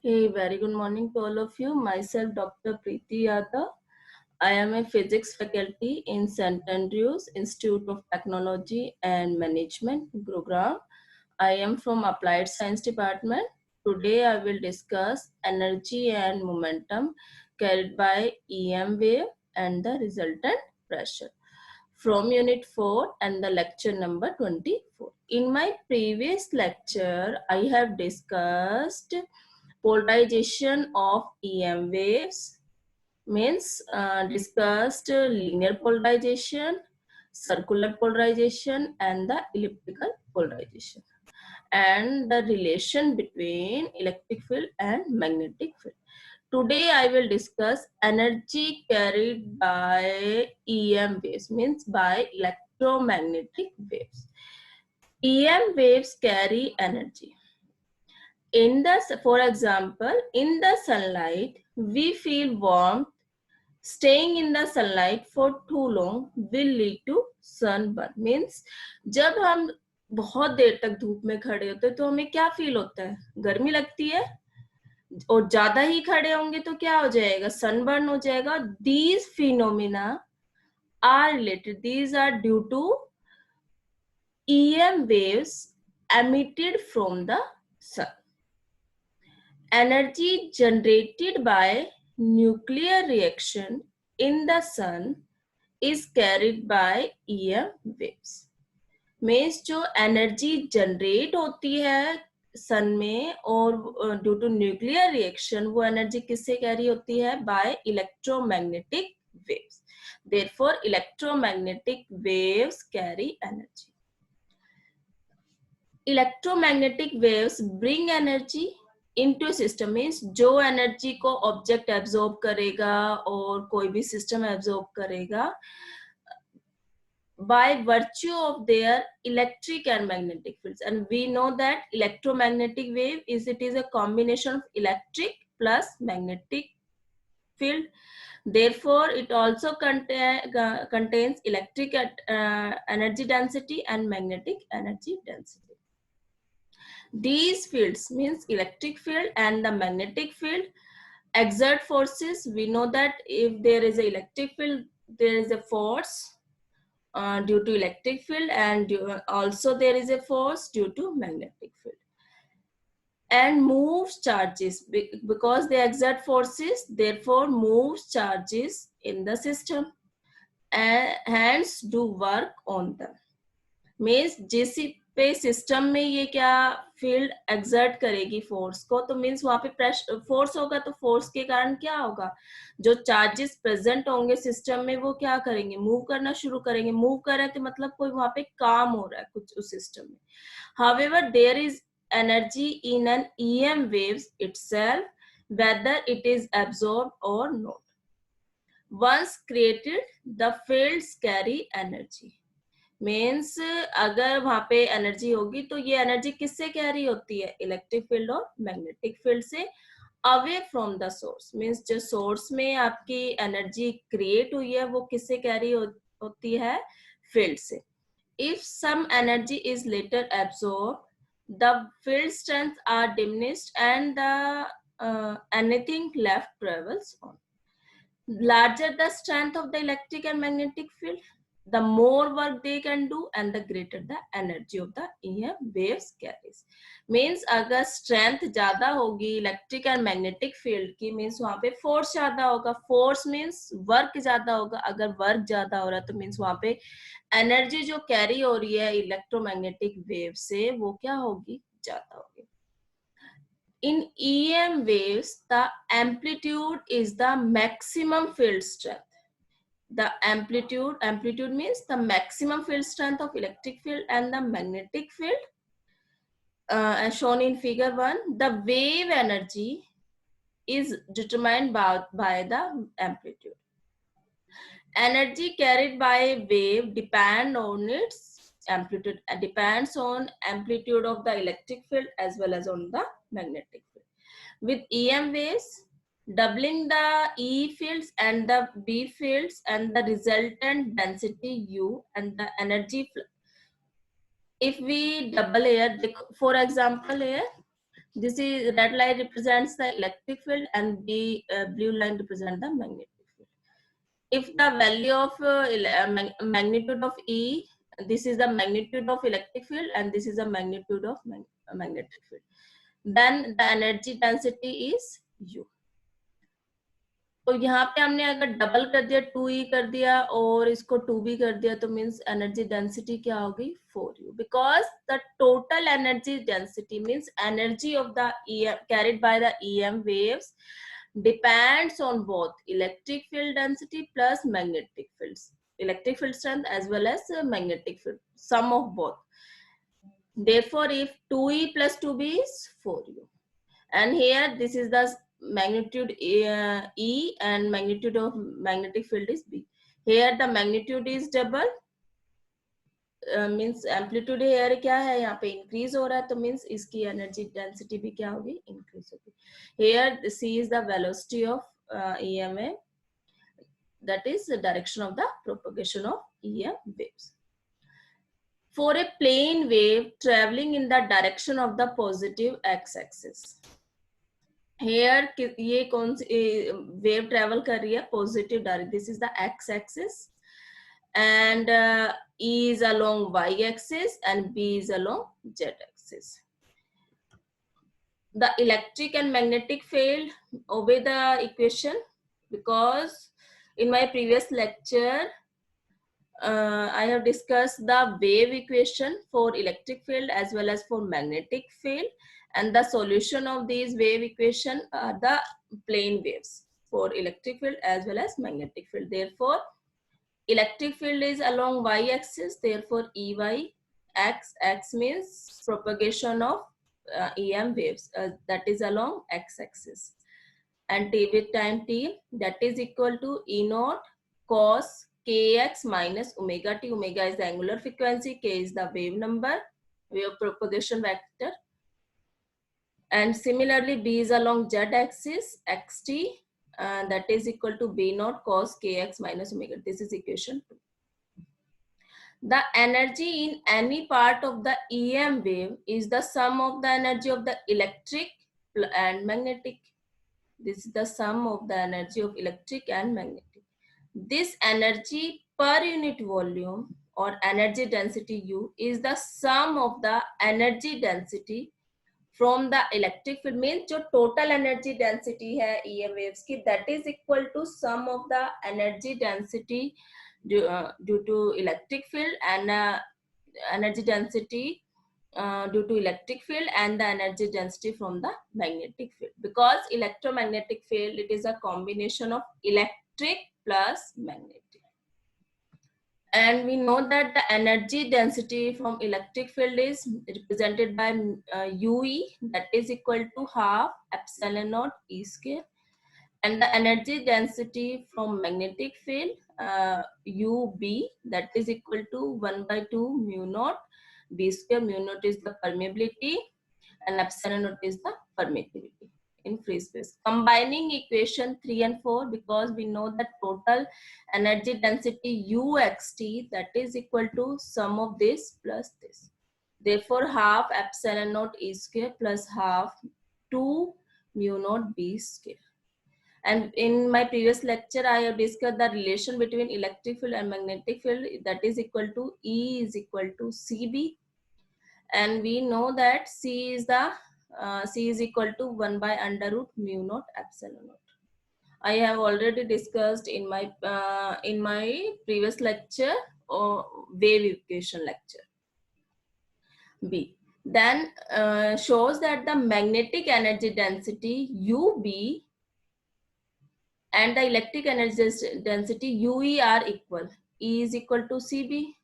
Hey, very good morning to all of you. Myself, Dr. Preeti Yadav. I am a physics faculty in St. Andrews Institute of Technology and Management, Gurugram. I am from Applied Science Department. Today I will discuss energy and momentum carried by EM wave and the resultant pressure from unit 4 and the lecture number 24. In my previous lecture, I have discussed polarization of EM waves, means discussed linear polarization, circular polarization and the elliptical polarization, and the relation between electric field and magnetic field. Today I will discuss energy carried by EM waves, means by electromagnetic waves. EM waves carry energy. For example, in the sunlight, we feel warmth. Staying in the sunlight for too long will lead to sunburn. Means जब हम बहुत देर तक धूप में खड़े होते हैं तो हमें क्या फील होता है? गर्मी लगती है, और ज्यादा ही खड़े होंगे तो क्या हो जाएगा? सनबर्न हो जाएगा. These phenomena are related. These are due to EM waves emitted from the sun. Energy generated by nuclear reaction in the sun is carried by EM waves. Means जो एनर्जी जनरेट होती है sun में और due to nuclear reaction, वो energy किससे carry होती है? By electromagnetic waves. Therefore electromagnetic waves carry energy. Electromagnetic waves bring energy into system. Means जो एनर्जी को ऑब्जेक्ट एब्जॉर्ब करेगा और कोई भी सिस्टम एब्जॉर्ब करेगा by virtue of their electric and magnetic fields. And we know that electromagnetic wave is a combination of electric plus magnetic field. Therefore it also contains electric energy density and magnetic energy density. These fields, means electric field and the magnetic field, exert forces. We know that if there is an electric field, there is a force due to electric field, and also there is a force due to magnetic field, and moves charges. Because they exert forces, therefore moves charges in the system and hence do work on them. Means जिस पे system में ये क्या field exert करेगी force को, तो means वहां पे प्रेशर फोर्स होगा, तो फोर्स के कारण क्या होगा? जो चार्जेस प्रेजेंट होंगे सिस्टम में वो क्या करेंगे? मूव करना शुरू करेंगे. मूव कर रहे थे मतलब कोई वहां पे काम हो रहा है कुछ उस सिस्टम में. However there is energy in an EM waves itself, whether it is absorbed or not. Once created, the fields carry energy. Means अगर वहां पे एनर्जी होगी तो ये एनर्जी किससे कैरी होती है? इलेक्ट्रिक फील्ड और मैग्नेटिक फील्ड से, away from the source. Means जो सोर्स में आपकी एनर्जी क्रिएट हुई है वो किससे कैरी होती है? फील्ड से. If some energy is later absorb, the field strength are diminished and the anything left travels on. Larger the strength of the electric and magnetic field, the more work they can do and the greater the energy of the EM waves carries. Means अगर strength ज्यादा होगी electric and magnetic field की, means वहां पे force ज्यादा होगा. Force means work ज्यादा होगा. अगर work ज्यादा हो रहा है तो means वहां पे energy जो carry हो रही है electromagnetic wave से वो क्या होगी? ज्यादा होगी. In EM waves, the amplitude is the maximum field strength. The amplitude means the maximum field strength of electric field and the magnetic field, as shown in figure 1. The wave energy is determined by the amplitude. Energy carried by a wave depends on its amplitude, depends on amplitude of the electric field as well as on the magnetic field. With EM waves, doubling the E fields and the B fields and the resultant density U and the energy. If we double here, for example here, This is red line represents the electric field and blue line represent the magnetic field. If the value of magnitude of E, this is the magnitude of electric field and this is the magnitude of magnetic field, then the energy density is U. तो यहाँ पे हमने अगर double कर दिया 2E कर दिया और इसको 2B कर दिया तो मीन्स एनर्जी डेंसिटी क्या होगी 4U, because the total energy density means energy of the carried by the EM waves depends on both electric field density plus magnetic field strength as well as magnetic field, sum of both. Therefore, if 2E plus 2B is 4U, and here this is the magnitude E and magnitude of magnetic field is B. Here the magnitude is double, means amplitude here क्या है यहाँ पे increase हो रहा है, तो means इसकी energy density भी क्या होगी increase होगी. Here C is the velocity of EMA, that is the direction of the propagation of EM waves. For a plane wave traveling in the direction of the positive x-axis, here ये कौन सी wave travel कर रही है positive direction, this is the x-axis, and E is along y-axis and B is along z-axis. The electric and magnetic field obey the equation, because in my previous lecture I have discussed the wave equation for electric field as well as for magnetic field, and the solution of these wave equation are the plane waves for electric field as well as magnetic field. Therefore, electric field is along y-axis, therefore EY x means propagation of EM waves, that is along x-axis, and t with time t, that is equal to E naught cos kx minus omega t. Omega is the angular frequency, k is the wave number, wave propagation vector, and similarly B is along z-axis, xt, that is equal to B naught cos kx minus omega. This is equation 2. The energy in any part of the EM wave is the sum of the energy of the electric and magnetic. This is the sum of the energy of electric and magnetic. This energy per unit volume or energy density U is the sum of the energy density from the electric field, means जो total energy density है EM waves की, that is equal to sum of the energy density due to electric field and energy density due to electric field and the energy density from the magnetic field, because electromagnetic field, it is a combination of electric plus magnetic. And we know that the energy density from electric field is represented by UE, that is equal to half epsilon naught E square, and the energy density from magnetic field UB, that is equal to 1/2 mu naught B square. Mu naught is the permeability and epsilon naught is the permittivity in free space. Combining equation 3 and 4, because we know that total energy density UXT, that is equal to sum of this plus this. Therefore, half epsilon naught E square plus half 2 mu naught B square. And in my previous lecture, I have discussed the relation between electric field and magnetic field, that is equal to E is equal to CB. And we know that C is equal to 1 by under root mu naught epsilon naught. I have already discussed in my previous lecture or wave equation lecture. B then shows that the magnetic energy density UB and the electric energy density UE are equal. E is equal to CB.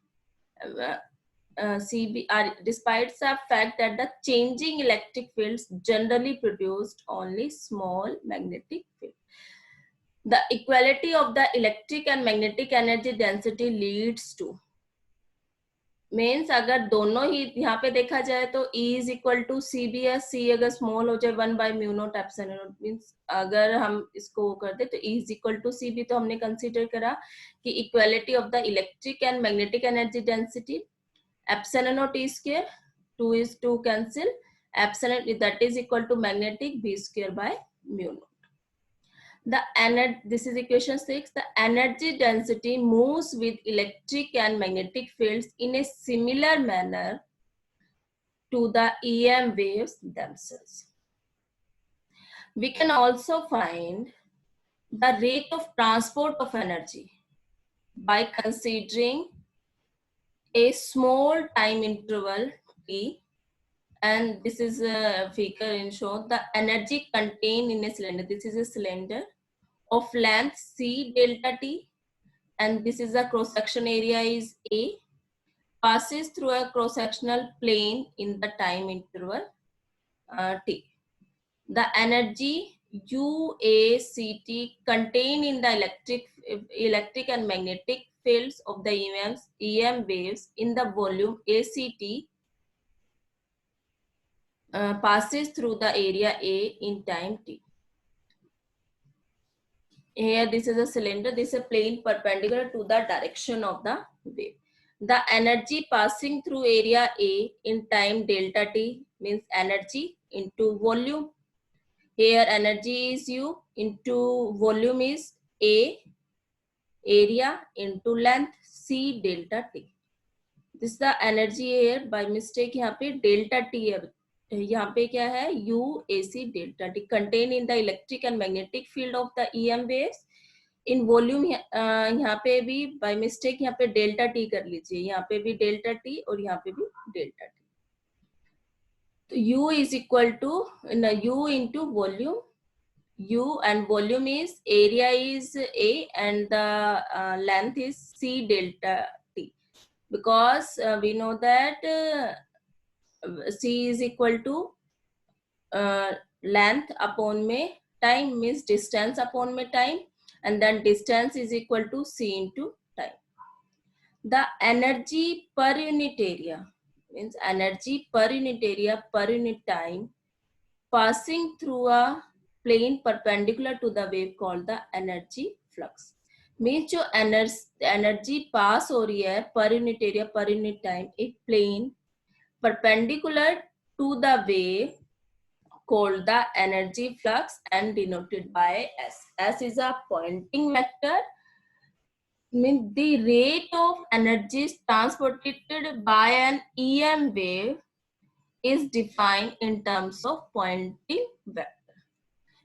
CB are, despite the fact that the changing electric fields generally produced only small magnetic field. The equality of the electric and magnetic energy density leads to, means अगर दोनों ही यहाँ पे देखा जाए तो E is equal to CB है, C अगर small हो जाए 1 by mu naught epsilon naught, means अगर हम इसको कर दे तो E is equal to CB, तो हमने कंसीडर करा कि equality of the electric and magnetic energy density epsilon naught E square, 2 is 2 cancel, epsilon, that is equal to magnetic B square by mu naught. This is equation 6. The energy density moves with electric and magnetic fields in a similar manner to the EM waves themselves. We can also find the rate of transport of energy by considering a small time interval T, and this is a figure in show the energy contained in a cylinder. This is a cylinder of length C delta T, and this is the cross section area is A, passes through a cross sectional plane in the time interval T. The energy UACT contained in the electric and magnetic fields of the EM waves in the volume ACT passes through the area A in time T. Here this is a cylinder, this is a plane perpendicular to the direction of the wave. The energy passing through area A in time delta T means energy into volume. Here energy is U into volume is A, area into length C delta T. This is the energy here. By mistake यहाँ पे delta T है. यहाँ पे क्या है UAC delta T contained in the electric and magnetic field of the EM waves. In volume यहाँ पे भी बाय मिस्टेक यहाँ पे डेल्टा टी कर लीजिए, यहाँ पे भी डेल्टा टी और यहाँ पे भी डेल्टा टी. तो U is equal to U into volume. U and volume is area is A and the length is C delta T, because we know that C is equal to length upon में time means distance upon में time, and then distance is equal to C into time. The energy per unit area means energy per unit area per unit time passing through a plane perpendicular to the wave called the energy flux. means जो energy pass हो रही है per unit area per unit time एक plane perpendicular to the wave called the energy flux and denoted by S. S is a Poynting vector. Means the rate of energy transported by an EM wave is defined in terms of Poynting vector.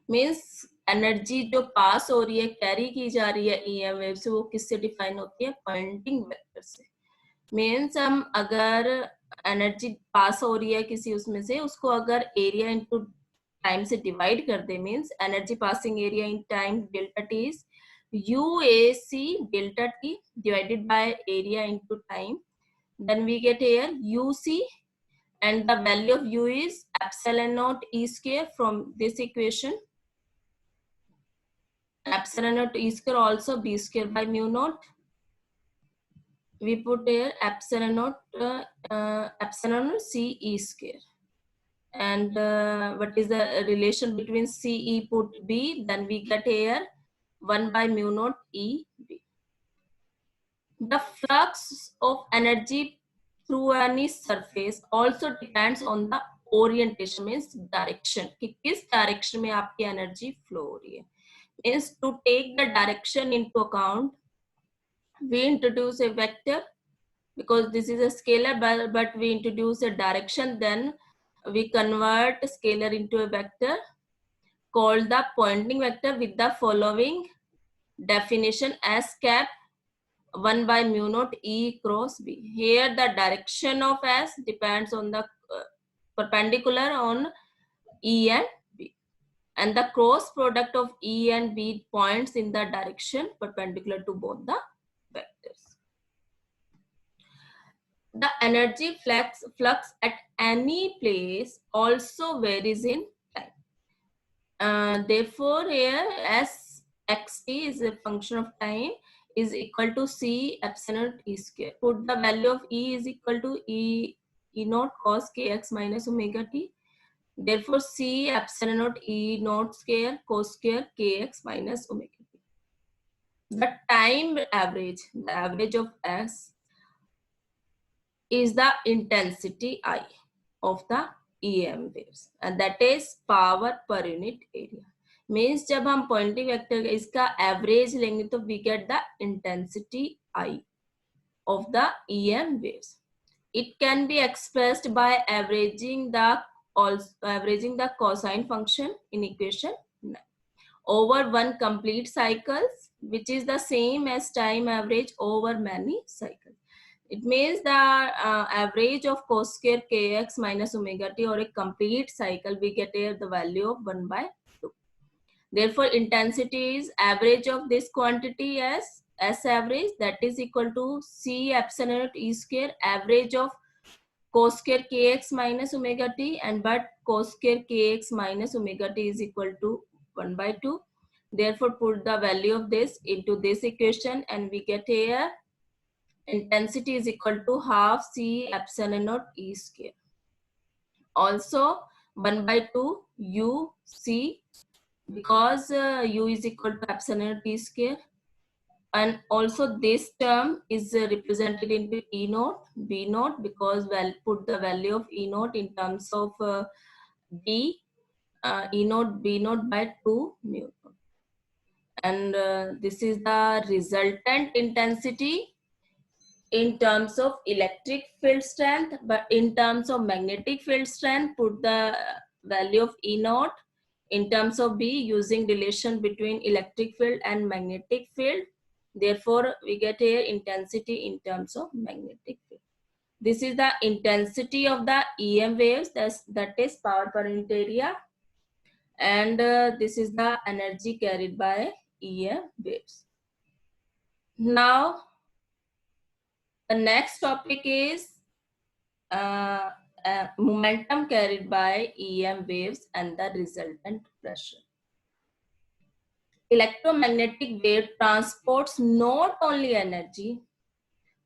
Means energy जो पास हो रही है carry की जा रही है EM wave से वो किससे डिफाइन होती है पॉइंटिंग वेक्टर से. मीन्स हम अगर एनर्जी पास हो रही है किसी उसमें से उसको अगर एरिया इनटू टाइम से डिवाइड कर दे means energy passing area in time delta T is UAC delta T divided by area into time. Then we get here UC and the value of U is epsilon naught E square from this equation. Epsilon naught E square also B square by mu naught. We put here epsilon naught C E square. And what is the relation between C E put B? Then we get here 1 by mu naught E B. The flux of energy through any surface also depends on the orientation means direction कि किस direction में आपकी energy flow हो रही है. Means to take the direction into account, we introduce a vector because this is a scalar, but we introduce a direction, then we convert scalar into a vector called the Poynting vector with the following definition S cap 1 by mu naught E cross B. Here the direction of S depends on the perpendicular on E and B, and the cross product of E and B points in the direction perpendicular to both the vectors. The energy flux at any place also varies in time. Therefore, here S xt is a function of time is equal to C epsilon E square. Put the value of E is equal to E naught cos kx minus omega t. Therefore, C epsilon naught E naught square cos square kx minus omega t. The time average, the average of S is the intensity I of the EM waves, and that is power per unit area. Means जब हम Poynting vector इसका average लेंगे तो we get the intensity I of the EM waves. It can be expressed by averaging the cosine function in equation 9 over one complete cycles, which is the same as time average over many cycles. It means the average of cos square kx minus omega t or a complete cycle, we get here the value of 1 by 2. Therefore, intensity is average of this quantity as S average, that is equal to C epsilon naught E square average of cos square kx minus omega t, and but cos square kx minus omega t is equal to 1 by 2. Therefore, put the value of this into this equation and we get here intensity is equal to half C epsilon naught E square. Also 1 by 2 U C, because U is equal to epsilon naught T square. And also this term is represented into E naught, B naught, because we'll put the value of E naught in terms of B, E naught, B naught by 2 mu naught. And this is the resultant intensity in terms of electric field strength, but in terms of magnetic field strength, put the value of E naught in terms of B using relation between electric field and magnetic field. Therefore, we get here intensity in terms of magnetic field. This is the intensity of the EM waves, that is power per unit area. And this is the energy carried by EM waves. Now, the next topic is momentum carried by EM waves and the resultant pressure. Electromagnetic wave transports not only energy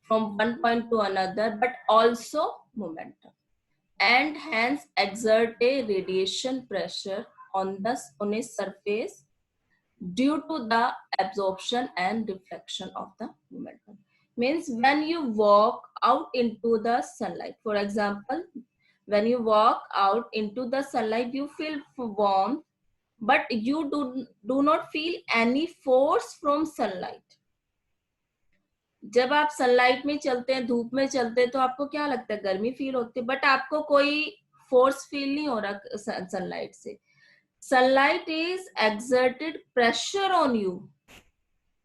from one point to another, but also momentum, and hence exert a radiation pressure on a surface due to the absorption and reflection of the momentum. Means when you walk out into the sunlight, for example, when you walk out into the sunlight, you feel warm, but you do not feel any force from sunlight. जब आप sunlight में चलते हैं, धूप में चलते हैं, तो आपको क्या लगता है? गर्मी फील होती है, बट आपको कोई फोर्स फील नहीं हो रहा सनलाइट से. Sunlight is exerted pressure on you,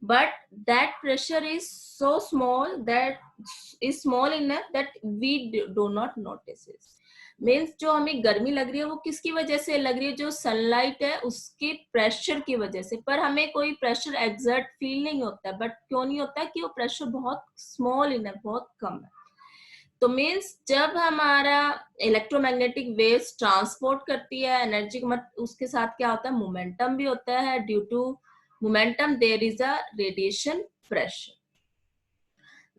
but that pressure is so small, that is small enough that we do not notice it. Means जो हमें गर्मी लग रही है वो किसकी वजह से लग रही है? जो सनलाइट है उसके प्रेशर की वजह से, पर हमें कोई प्रेशर एग्जर्ट फील नहीं होता है. बट क्यों नहीं होता? कि वो प्रेशर बहुत स्मॉल इन है, बहुत कम है. तो मीन्स जब हमारा इलेक्ट्रोमैग्नेटिक वेव्स ट्रांसपोर्ट करती है एनर्जी, उसके साथ क्या होता है? मोमेंटम भी होता है. Due to momentum there is a radiation pressure.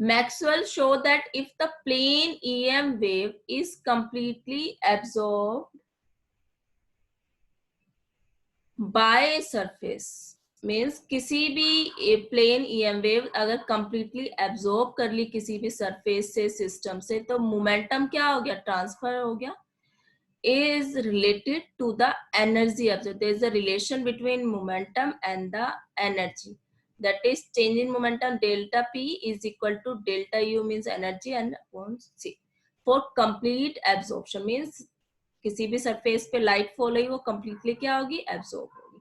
Maxwell showed that if the plane EM wave is completely absorbed by a surface, means किसी भी प्लेन EM वेव अगर completely absorb कर ली किसी भी surface से, system से, तो momentum क्या हो गया? ट्रांसफर हो गया. is related to the energy absorbed. There is a relation between momentum and the energy. That is change in momentum delta P is equal to delta U means energy and upon C. For complete absorption means किसी भी surface पे light fall हुई वो completely क्या होगी? Absorb होगी.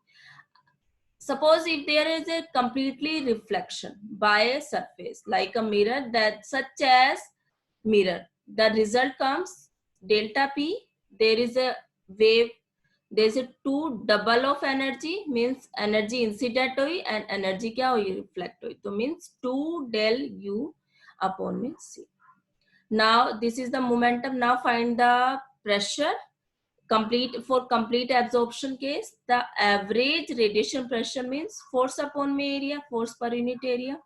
Suppose if there is a completely reflection by a surface like a mirror, that such as mirror, the result comes delta P. There is a wave, there is a two double of energy, means energy incident हुई and energy क्या हुई? Reflect हुई. तो means 2 del U upon means C. Now this is the momentum. Now find the pressure. For complete absorption case, the average radiation pressure means force upon area, force per unit area.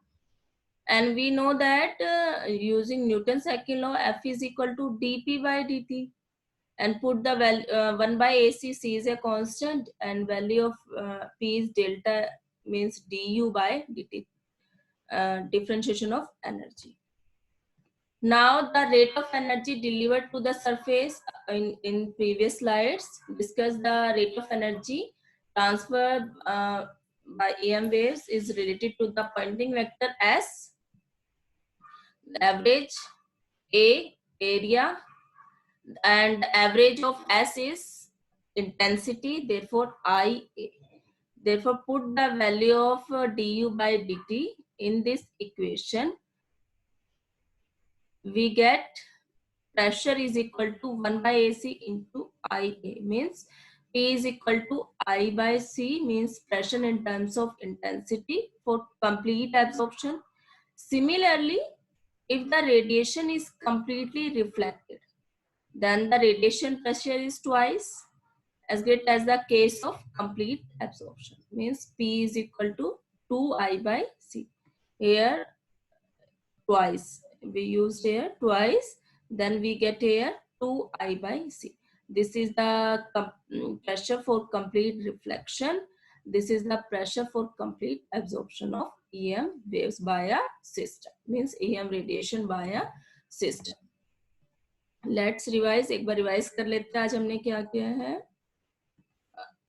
And we know that using Newton's second law, F is equal to dP by dt. And put the value 1 by AC, C is a constant, and value of P is delta means du by dt, differentiation of energy. Now the rate of energy delivered to the surface in previous slides discuss the rate of energy transferred by EM waves is related to the Poynting vector S, average, A, area, and average of S is intensity, therefore IA. Therefore, put the value of du by dt in this equation. We get pressure is equal to 1 by AC into IA, means P is equal to I by C, means pressure in terms of intensity for complete absorption. Similarly, if the radiation is completely reflected, then the radiation pressure is twice as great as the case of complete absorption, means P is equal to 2I by C. Here twice, we used here twice, then we get here 2I by C. This is the pressure for complete reflection. This is the pressure for complete absorption of EM waves by a system, means EM radiation by a system. Let's revise, एक बार revise कर लेते हैं आज हमने क्या किया है.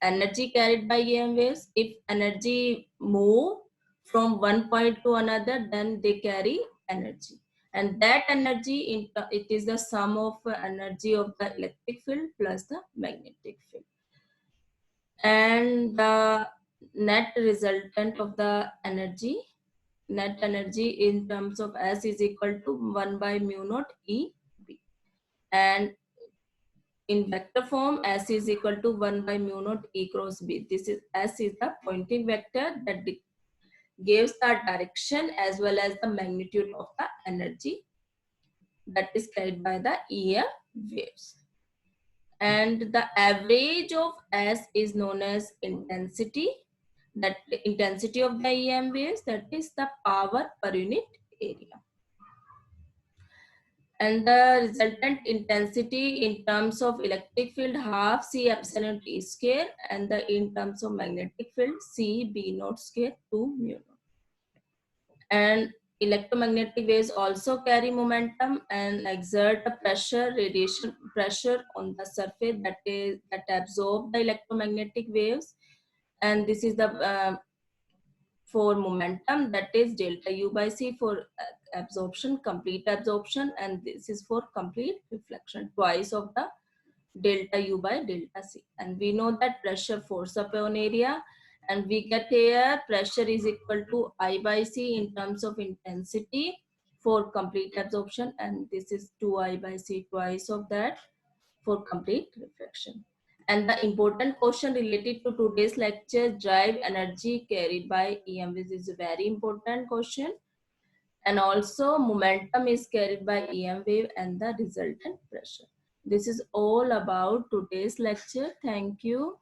Energy carried by EM waves, if energy move from one point to another, then they carry energy, and that energy it is the sum of energy of the electric field plus the magnetic field, and the net resultant of the energy, net energy in terms of S is equal to 1 by mu naught E B, and in vector form, S is equal to 1 by mu naught E cross B. This is S is the Poynting vector that gives the direction as well as the magnitude of the energy that is carried by the EM waves. And the average of S is known as intensity. That intensity of the EM waves, that is the power per unit area. And the resultant intensity in terms of electric field half C epsilon T square, and the in terms of magnetic field C B naught square 2 mu naught. And electromagnetic waves also carry momentum and exert a pressure, radiation pressure on the surface that absorb the electromagnetic waves. And this is the for momentum, that is delta U by C for absorption, complete absorption, and this is for complete reflection, twice of the delta U by delta C. And we know that pressure force upon area, and we get here pressure is equal to I by C in terms of intensity for complete absorption, and this is 2I by C, twice of that for complete reflection. And the important question related to today's lecture, drive energy carried by EM waves, is a very important question. And also momentum is carried by EM wave and the resultant pressure. This is all about today's lecture. Thank you.